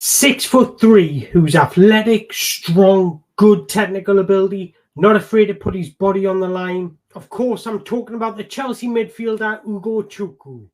6'3", who's athletic, strong, good technical ability, not afraid to put his body on the line. Of course, I'm talking about the Chelsea midfielder Ugochukwu.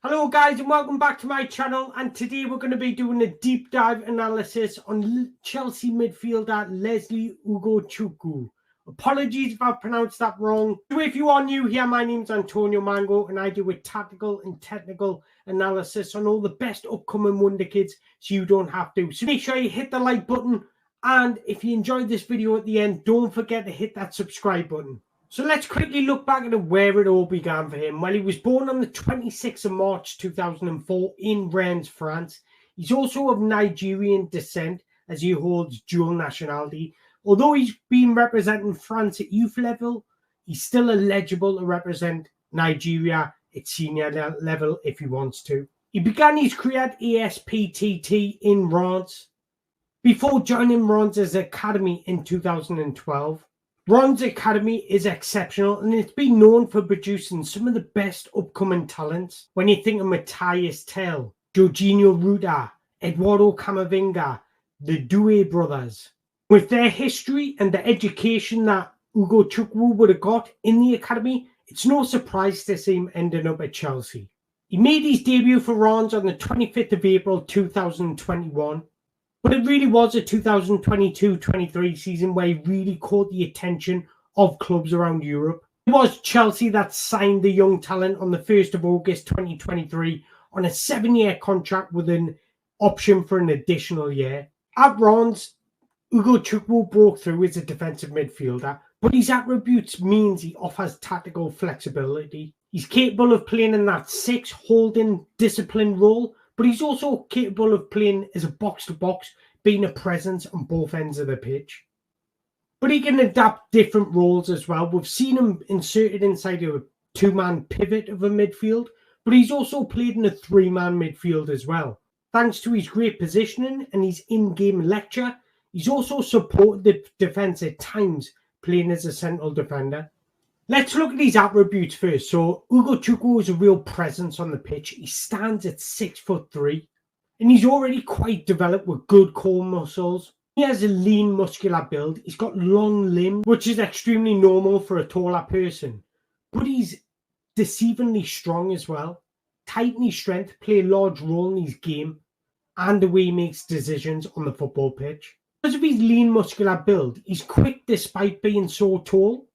Hello guys and welcome back to my channel, and today we're going to be doing a deep dive analysis on Chelsea midfielder Lesley Ugochukwu. Apologies if I pronounced that wrong. So if you are new here, my name's Antonio Mango and I do a tactical and technical analysis on all the best upcoming wonder kids so you don't have to. So make sure you hit the like button, and if you enjoyed this video at the end, don't forget to hit that subscribe button. So let's quickly look back at where it all began for him. Well, he was born on the 26th of March 2004 in Rennes, France. He's also of Nigerian descent as he holds dual nationality. Although he's been representing France at youth level, he's still eligible to represent Nigeria at senior level if he wants to. He began his career at ASPTT in Rennes before joining Rennes' academy in 2012. Rennes' academy is exceptional and it's been known for producing some of the best upcoming talents. When you think of Matthias Tell, Jorginho Ruta, Eduardo Camavinga, the Doué brothers. With their history and the education that Ugochukwu would have got in the academy, it's no surprise to see him ending up at Chelsea. He made his debut for Rennes on the 25th of April 2021, but it really was a 2022-23 season where he really caught the attention of clubs around Europe. It was Chelsea that signed the young talent on the 1st of August 2023 on a 7-year contract with an option for an additional year. At Rennes, Ugochukwu broke through as a defensive midfielder, but his attributes means he offers tactical flexibility. He's capable of playing in that 6 holding disciplined role, but he's also capable of playing as a box-to-box, being a presence on both ends of the pitch. But he can adapt different roles as well. We've seen him inserted inside a 2-man pivot of a midfield, but he's also played in a 3-man midfield as well. Thanks to his great positioning and his in-game lecture, he's also supported the defence at times, playing as a central defender. Let's look at his attributes first. So Ugochukwu is a real presence on the pitch. He stands at 6'3", and he's already quite developed with good core muscles. He has a lean muscular build. He's got long limbs, which is extremely normal for a taller person. But he's deceivingly strong as well. Tight in his strength play a large role in his game and the way he makes decisions on the football pitch. Because of his lean muscular build, he's quick despite being so tall,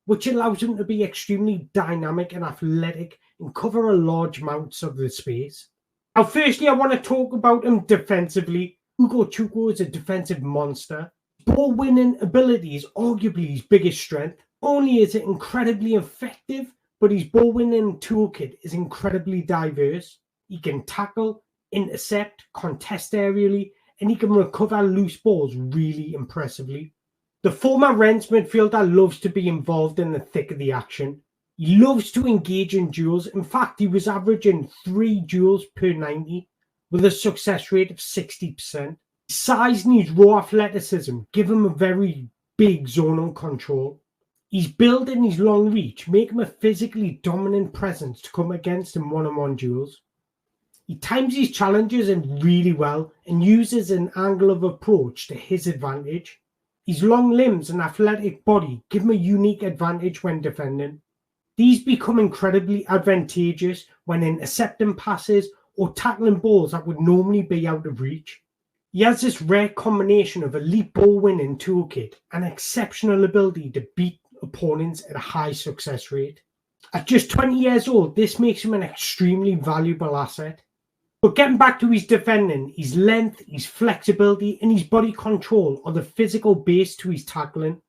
which allows him to be extremely dynamic and athletic and cover a large amounts of the space. Now, firstly, I want to talk about him defensively. Ugochukwu is a defensive monster. Ball-winning ability is arguably his biggest strength. Not only is it incredibly effective, but his ball-winning toolkit is incredibly diverse. He can tackle, intercept, contest aerially, and he can recover loose balls really impressively. The former Rennes midfielder loves to be involved in the thick of the action. He loves to engage in duels. In fact, he was averaging 3 duels per 90 with a success rate of 60%. His size and his raw athleticism give him a very big zonal control. His build and his long reach make him a physically dominant presence to come against in one-on-one duels. He times his challenges in really well and uses an angle of approach to his advantage. His long limbs and athletic body give him a unique advantage when defending. These become incredibly advantageous when intercepting passes or tackling balls that would normally be out of reach. He has this rare combination of elite ball-winning toolkit and exceptional ability to beat opponents at a high success rate. At just 20 years old, this makes him an extremely valuable asset. But getting back to his defending, his length, his flexibility and his body control are the physical base to his tackling.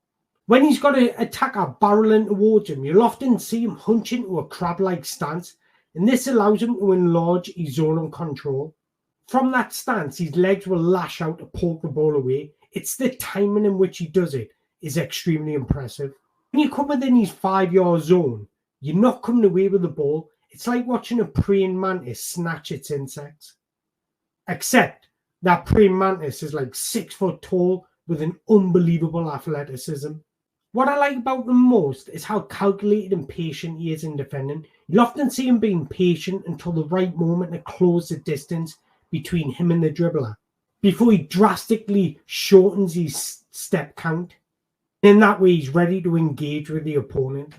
When he's got an attacker barreling towards him, you'll often see him hunch into a crab-like stance, and this allows him to enlarge his zonal control. From that stance, his legs will lash out to poke the ball away. It's the timing in which he does it is extremely impressive. When you come within his 5-yard zone, you're not coming away with the ball. It's like watching a praying mantis snatch its insects. Except that praying mantis is like 6 foot tall with an unbelievable athleticism. What I like about him most is how calculated and patient he is in defending. You'll often see him being patient until the right moment to close the distance between him and the dribbler. before he drastically shortens his step count. In that way, he's ready to engage with the opponent.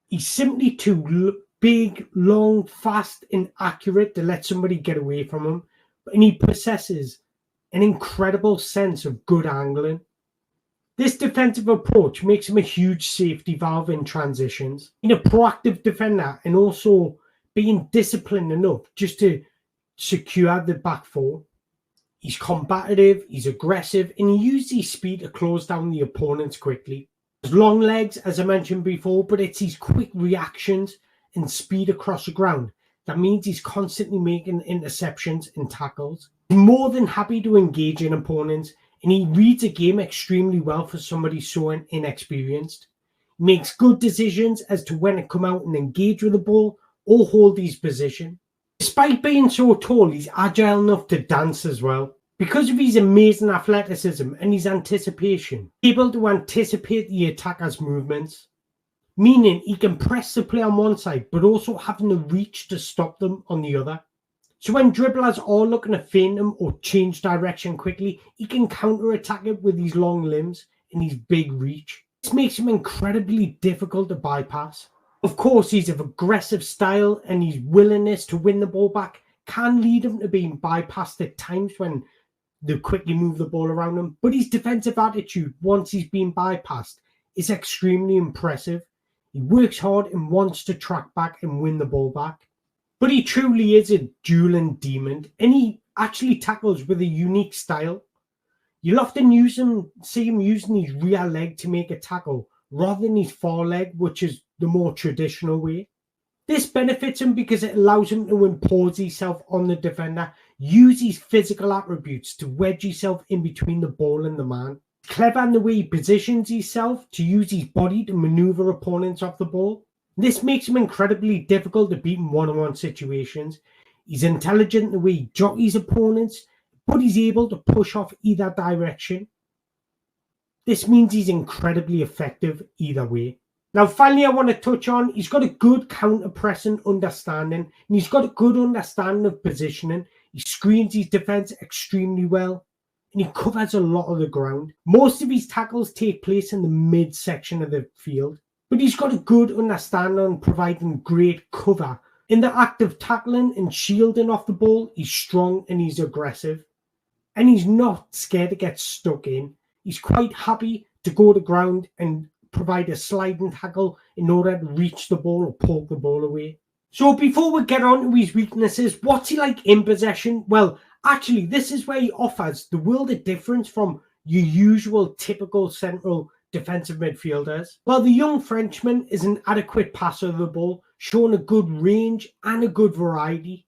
He's simply too big, long, fast, and accurate to let somebody get away from him. And he possesses an incredible sense of good angling. This defensive approach makes him a huge safety valve in transitions. Being a proactive defender and also being disciplined enough just to secure the back four. He's combative, he's aggressive, and he uses his speed to close down the opponents quickly. His long legs, as I mentioned before, but it's his quick reactions and speed across the ground. That means he's constantly making interceptions and tackles. He's more than happy to engage in opponents, and he reads a game extremely well for somebody so inexperienced. He makes good decisions as to when to come out and engage with the ball or hold his position. Despite being so tall, he's agile enough to dance as well. Because of his amazing athleticism and his anticipation, he's able to anticipate the attacker's movements, meaning he can press the play on one side, but also having the reach to stop them on the other. So when dribblers are looking to feint him or change direction quickly, he can counter-attack it with his long limbs and his big reach. This makes him incredibly difficult to bypass. Of course, his aggressive style and his willingness to win the ball back can lead him to being bypassed at times when they quickly move the ball around him. But his defensive attitude, once he's been bypassed, is extremely impressive. He works hard and wants to track back and win the ball back. But he truly is a dueling demon, and he actually tackles with a unique style. You'll often see him using his rear leg to make a tackle rather than his far leg, which is the more traditional way. This benefits him because it allows him to impose himself on the defender, use his physical attributes to wedge himself in between the ball and the man. Clever in the way he positions himself to use his body to maneuver opponents off the ball. This makes him incredibly difficult to beat in one-on-one situations. He's intelligent in the way he jockeys opponents, but he's able to push off either direction. This means he's incredibly effective either way. Now, finally, I want to touch on, he's got a good counter-pressing understanding, and he's got a good understanding of positioning. He screens his defense extremely well, and he covers a lot of the ground. Most of his tackles take place in the mid-section of the field, but he's got a good understanding on providing great cover. In the act of tackling and shielding off the ball, he's strong and he's aggressive, and he's not scared to get stuck in. He's quite happy to go to ground and provide a sliding tackle in order to reach the ball or poke the ball away. So before we get on to his weaknesses, what's he like in possession? Well, actually, this is where he offers the world of difference from your usual typical central defensive midfielders. Well, the young Frenchman is an adequate passer of the ball, showing a good range and a good variety.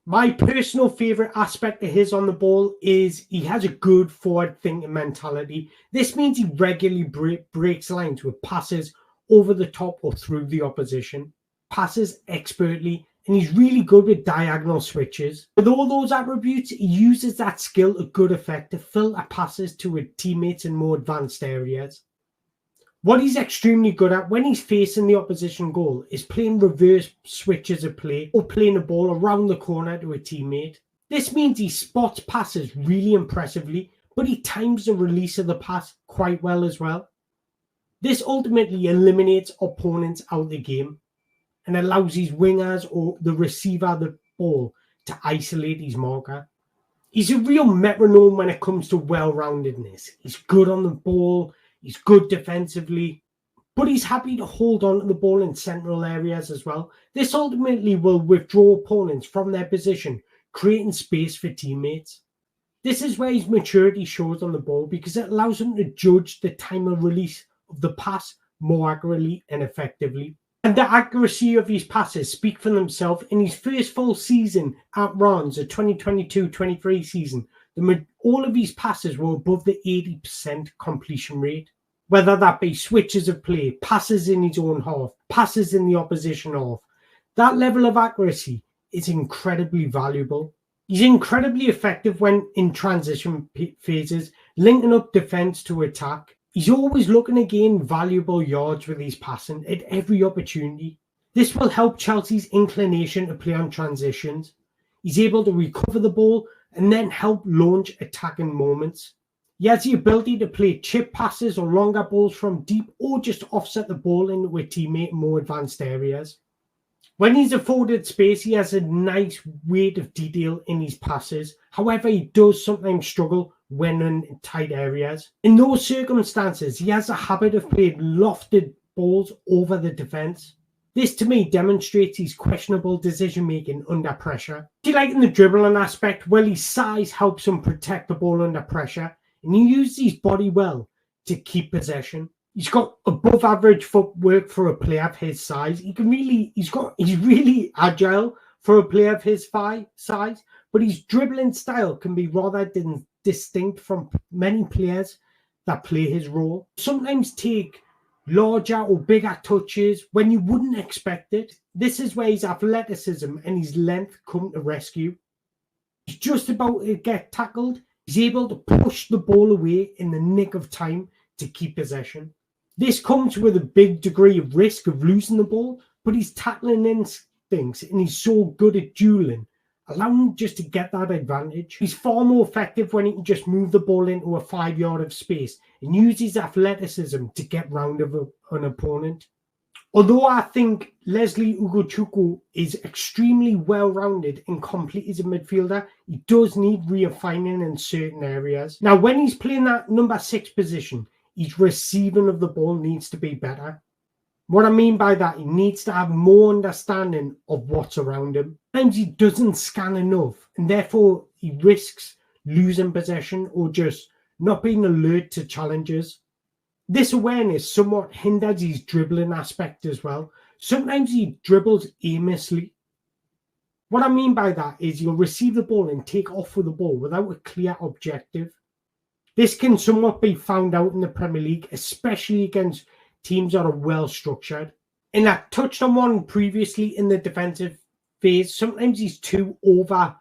My personal favourite aspect of his on the ball is he has a good forward-thinking mentality. This means he regularly breaks lines with passes over the top or through the opposition, passes expertly, and he's really good with diagonal switches. With all those attributes, he uses that skill to good effect to filter passes to his teammates in more advanced areas. What he's extremely good at when he's facing the opposition goal is playing reverse switches of play or playing the ball around the corner to a teammate. This means he spots passes really impressively, but he times the release of the pass quite well as well. This ultimately eliminates opponents out of the game and allows his wingers or the receiver of the ball to isolate his marker. He's a real metronome when it comes to well-roundedness. He's good on the ball. He's good defensively, but he's happy to hold on to the ball in central areas as well. This ultimately will withdraw opponents from their position, creating space for teammates. This is where his maturity shows on the ball because it allows him to judge the time of release of the pass more accurately and effectively. And the accuracy of his passes speak for themselves. In his first full season at Rennes, the 2022-23 season, all of his passes were above the 80% completion rate. Whether that be switches of play, passes in his own half, passes in the opposition half. That level of accuracy is incredibly valuable. He's incredibly effective when in transition phases, linking up defence to attack. He's always looking to gain valuable yards with his passing at every opportunity. This will help Chelsea's inclination to play on transitions. He's able to recover the ball and then help launch attacking moments. He has the ability to play chip passes or longer balls from deep, or just offset the ball into a teammate in more advanced areas. When he's afforded space, he has a nice weight of detail in his passes. However, he does sometimes struggle when in tight areas. In those circumstances, he has a habit of playing lofted balls over the defence. This to me demonstrates his questionable decision making under pressure. If you like in the dribbling aspect, well, his size helps him protect the ball under pressure, and he uses his body well to keep possession. He's got above average footwork for a player of his size. He's really agile for a player of his size, but his dribbling style can be rather distinct from many players that play his role. Sometimes take larger or bigger touches when you wouldn't expect it. This is where his athleticism and his length come to rescue. He's just about to get tackled. He's able to push the ball away in the nick of time to keep possession. This comes with a big degree of risk of losing the ball, but his tackling instincts and he's so good at dueling allow him just to get that advantage. He's far more effective when he can just move the ball into a 5 yard of space and use his athleticism to get round of an opponent. Although I think Lesley Ugochukwu is extremely well-rounded and complete as a midfielder, he does need refining in certain areas. Now, when he's playing that number 6 position, his receiving of the ball needs to be better. What I mean by that, he needs to have more understanding of what's around him. Sometimes he doesn't scan enough, and therefore he risks losing possession or just not being alert to challenges. This awareness somewhat hinders his dribbling aspect as well. Sometimes he dribbles aimlessly. What I mean by that is he'll receive the ball and take off with the ball without a clear objective. This can somewhat be found out in the Premier League, especially against teams that are well structured. And I touched on one previously in the defensive phase. Sometimes he's too over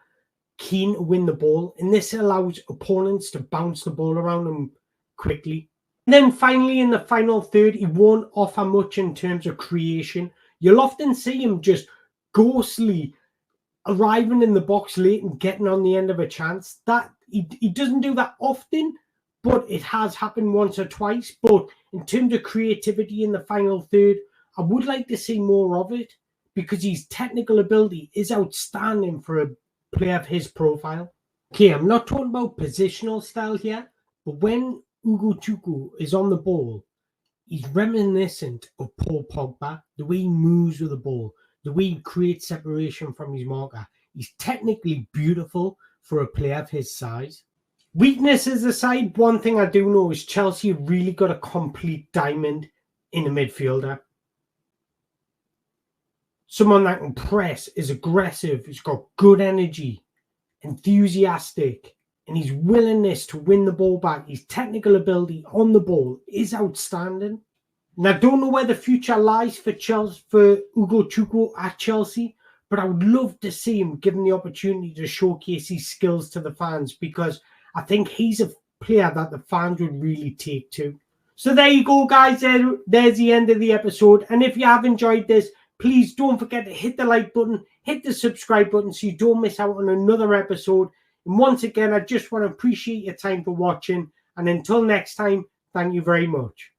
keen to win the ball, and this allows opponents to bounce the ball around him quickly. And then finally, in the final third, he won't offer much in terms of creation. You'll often see him just ghostly arriving in the box late and getting on the end of a chance. That he doesn't do that often, but it has happened once or twice. But in terms of creativity in the final third, I would like to see more of it because his technical ability is outstanding for a player of his profile. Okay, I'm not talking about positional style here, but when Ugochukwu is on the ball, he's reminiscent of Paul Pogba, the way he moves with the ball, the way he creates separation from his marker. He's technically beautiful for a player of his size. Weaknesses aside, one thing I do know is Chelsea really got a complete diamond in a midfielder. Someone that can press, is aggressive, he's got good energy, enthusiastic, and his willingness to win the ball back, his technical ability on the ball is outstanding. And I don't know where the future lies for Ugochukwu at Chelsea, but I would love to see him given the opportunity to showcase his skills to the fans because I think he's a player that the fans would really take to. So there you go, guys. There's the end of the episode. And if you have enjoyed this, please don't forget to hit the like button, hit the subscribe button so you don't miss out on another episode. And once again, I just want to appreciate your time for watching. And until next time, thank you very much.